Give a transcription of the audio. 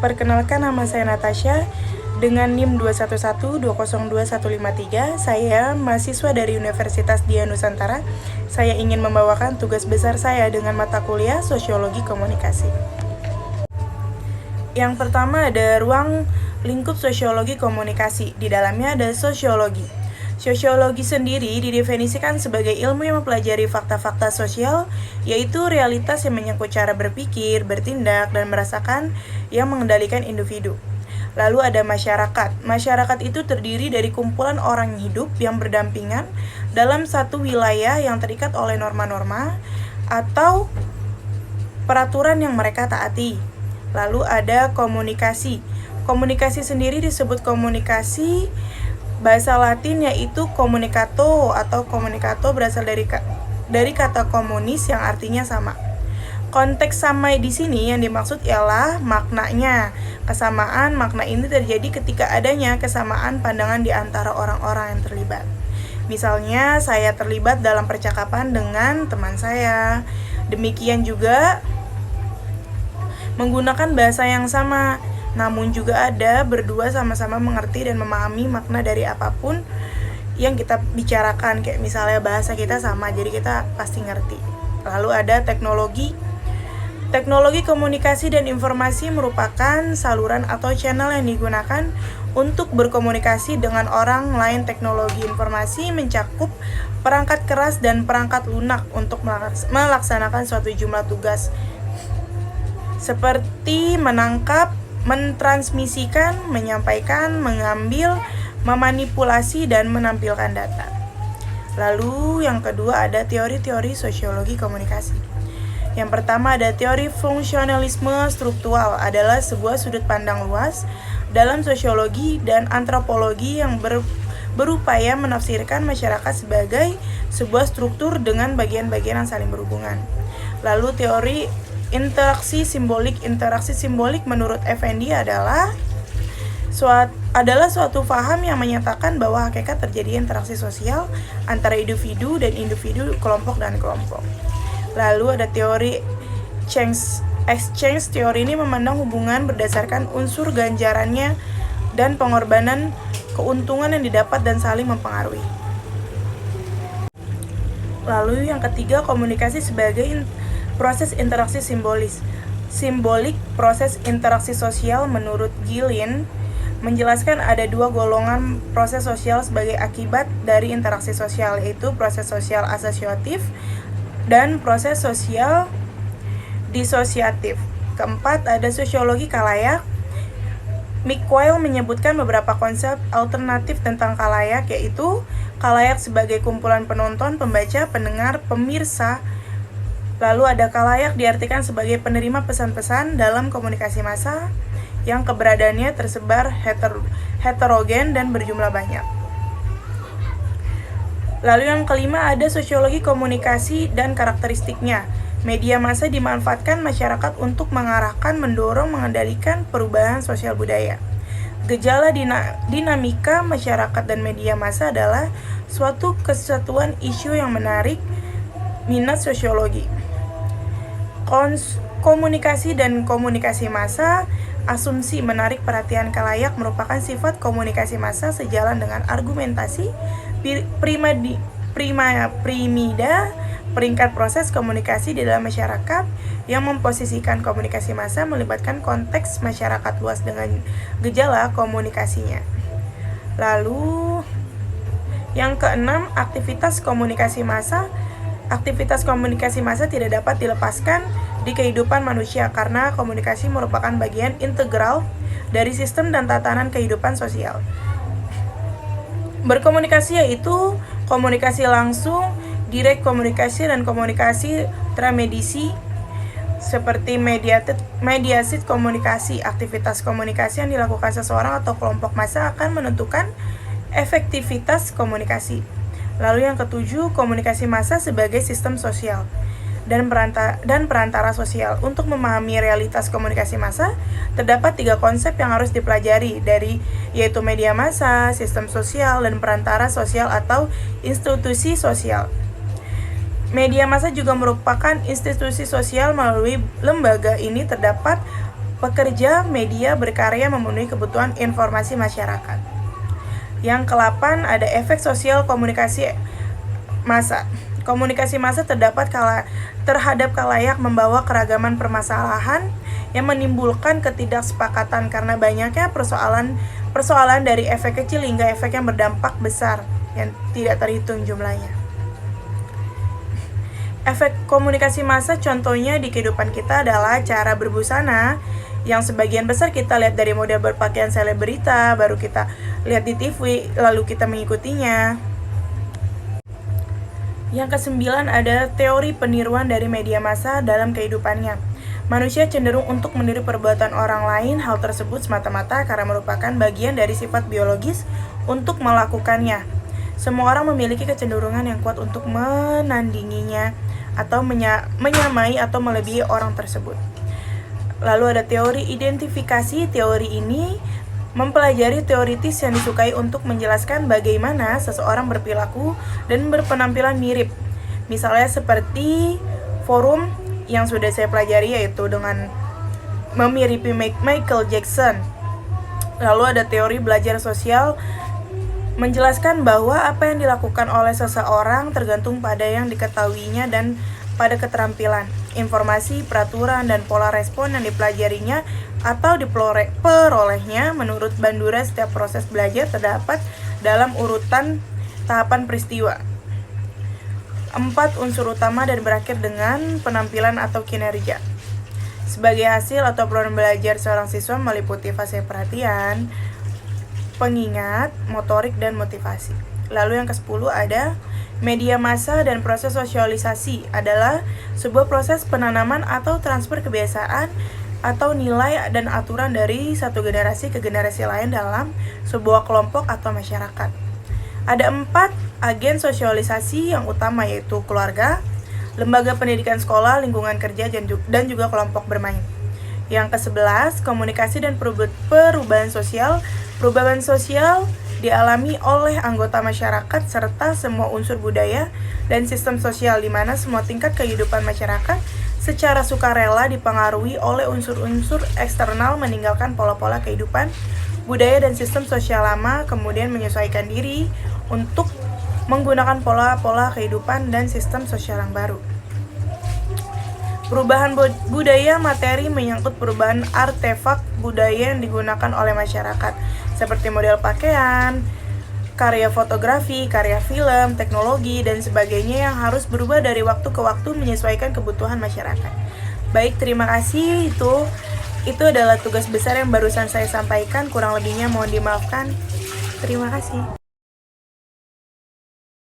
Perkenalkan, nama saya Natasha dengan NIM 211202153. Saya mahasiswa dari Universitas Dian Nusantara. Saya ingin membawakan tugas besar saya dengan mata kuliah Sosiologi Komunikasi. Yang pertama ada ruang lingkup sosiologi komunikasi. Di dalamnya ada sosiologi. Sosiologi sendiri didefinisikan sebagai ilmu yang mempelajari fakta-fakta sosial, yaitu realitas yang menyangkut cara berpikir, bertindak, dan merasakan yang mengendalikan individu. Lalu ada masyarakat. Masyarakat itu terdiri dari kumpulan orang hidup yang berdampingan dalam satu wilayah yang terikat oleh norma-norma atau peraturan yang mereka taati. Lalu ada komunikasi. Komunikasi sendiri disebut komunikasi bahasa Latin yaitu communicato atau communicato berasal dari kata komunis yang artinya sama. Konteks sama di sini yang dimaksud ialah maknanya. Kesamaan makna ini terjadi ketika adanya kesamaan pandangan di antara orang-orang yang terlibat. Misalnya saya terlibat dalam percakapan dengan teman saya. Demikian juga menggunakan bahasa yang sama, namun juga ada berdua sama-sama mengerti dan memahami makna dari apapun yang kita bicarakan. Kayak misalnya bahasa kita sama, jadi kita pasti ngerti. Lalu ada teknologi. Teknologi komunikasi dan informasi merupakan saluran atau channel yang digunakan untuk berkomunikasi dengan orang lain. Teknologi informasi mencakup perangkat keras dan perangkat lunak untuk melaksanakan suatu jumlah tugas, seperti menangkap, mentransmisikan, menyampaikan, mengambil, memanipulasi, dan menampilkan data. Lalu yang kedua ada teori-teori sosiologi komunikasi. Yang pertama ada teori fungsionalisme struktural, adalah sebuah sudut pandang luas dalam sosiologi dan antropologi yang berupaya menafsirkan masyarakat sebagai sebuah struktur dengan bagian-bagian yang saling berhubungan. Lalu teori interaksi simbolik. Interaksi simbolik menurut Effendi adalah suatu paham yang menyatakan bahwa hakikat terjadi interaksi sosial antara individu dan individu, kelompok dan kelompok. Lalu ada teori exchange. Teori ini memandang hubungan berdasarkan unsur ganjarannya dan pengorbanan keuntungan yang didapat dan saling mempengaruhi. Lalu yang ketiga, komunikasi sebagai proses interaksi simbolis. Simbolik proses interaksi sosial menurut Gillian menjelaskan ada dua golongan proses sosial sebagai akibat dari interaksi sosial, yaitu proses sosial asosiatif dan proses sosial disosiatif. Keempat, ada sosiologi kalayak. Mickwell menyebutkan beberapa konsep alternatif tentang kalayak, yaitu kalayak sebagai kumpulan penonton, pembaca, pendengar, pemirsa. Lalu ada kalayak diartikan sebagai penerima pesan-pesan dalam komunikasi massa yang keberadaannya tersebar heterogen dan berjumlah banyak. Lalu yang kelima ada sosiologi komunikasi dan karakteristiknya. Media massa dimanfaatkan masyarakat untuk mengarahkan, mendorong, mengendalikan perubahan sosial budaya. Gejala dinamika masyarakat dan media massa adalah suatu kesatuan isu yang menarik minat sosiologi. Komunikasi dan komunikasi massa. Asumsi menarik perhatian kalayak merupakan sifat komunikasi massa sejalan dengan argumentasi primida peringkat proses komunikasi di dalam masyarakat yang memposisikan komunikasi massa melibatkan konteks masyarakat luas dengan gejala komunikasinya. Lalu yang keenam, aktivitas komunikasi massa. Aktivitas komunikasi massa tidak dapat dilepaskan di kehidupan manusia karena komunikasi merupakan bagian integral dari sistem dan tatanan kehidupan sosial. Berkomunikasi yaitu komunikasi langsung, direct komunikasi, dan komunikasi tramedisi seperti mediasi komunikasi. Aktivitas komunikasi yang dilakukan seseorang atau kelompok massa akan menentukan efektivitas komunikasi. Lalu yang ketujuh, komunikasi massa sebagai sistem sosial dan perantara sosial. Untuk memahami realitas komunikasi massa, terdapat 3 konsep yang harus dipelajari, yaitu media massa, sistem sosial, dan perantara sosial atau institusi sosial. Media massa juga merupakan institusi sosial. Melalui lembaga ini terdapat Pekerja media berkarya memenuhi kebutuhan informasi masyarakat. Yang ke-8 ada efek sosial komunikasi massa. Komunikasi massa terhadap khalayak membawa keragaman permasalahan yang menimbulkan ketidaksepakatan karena banyaknya persoalan dari efek kecil hingga efek yang berdampak besar yang tidak terhitung jumlahnya. Efek komunikasi massa contohnya di kehidupan kita adalah cara berbusana yang sebagian besar kita lihat dari model berpakaian selebrita, baru kita lihat di TV, lalu kita mengikutinya. Yang ke-9 ada teori peniruan dari media massa dalam kehidupannya. Manusia cenderung untuk meniru perbuatan orang lain. Hal tersebut semata-mata karena merupakan bagian dari sifat biologis untuk melakukannya. Semua orang memiliki kecenderungan yang kuat untuk menandinginya atau menyamai atau melebihi orang tersebut. Lalu ada teori identifikasi. Teori ini mempelajari teoritis yang disukai untuk menjelaskan bagaimana seseorang berperilaku dan berpenampilan mirip. Misalnya seperti forum yang sudah saya pelajari, yaitu dengan memiripi Michael Jackson. Lalu ada teori belajar sosial, menjelaskan bahwa apa yang dilakukan oleh seseorang tergantung pada yang diketahuinya dan pada keterampilan, informasi, peraturan, dan pola respon yang dipelajarinya atau diperolehnya. Menurut Bandura, setiap proses belajar terdapat dalam urutan tahapan peristiwa. 4 unsur utama dan berakhir dengan penampilan atau kinerja. Sebagai hasil atau peluang belajar seorang siswa meliputi fase perhatian, pengingat, motorik, dan motivasi. Lalu yang ke-10 ada media massa dan proses sosialisasi adalah sebuah proses penanaman atau transfer kebiasaan atau nilai dan aturan dari satu generasi ke generasi lain dalam sebuah kelompok atau masyarakat. Ada 4 agen sosialisasi yang utama, yaitu keluarga, lembaga pendidikan sekolah, lingkungan kerja, dan juga kelompok bermain. Yang ke-11, komunikasi dan perubahan sosial. Perubahan sosial dialami oleh anggota masyarakat serta semua unsur budaya dan sistem sosial, di mana semua tingkat kehidupan masyarakat secara sukarela dipengaruhi oleh unsur-unsur eksternal, meninggalkan pola-pola kehidupan, budaya, dan sistem sosial lama, kemudian menyesuaikan diri untuk menggunakan pola-pola kehidupan dan sistem sosial yang baru. Perubahan budaya materi menyangkut perubahan artefak budaya yang digunakan oleh masyarakat, seperti model pakaian, karya fotografi, karya film, teknologi, dan sebagainya yang harus berubah dari waktu ke waktu menyesuaikan kebutuhan masyarakat. Baik, terima kasih. Itu adalah tugas besar yang barusan saya sampaikan. Kurang lebihnya mohon dimaafkan. Terima kasih.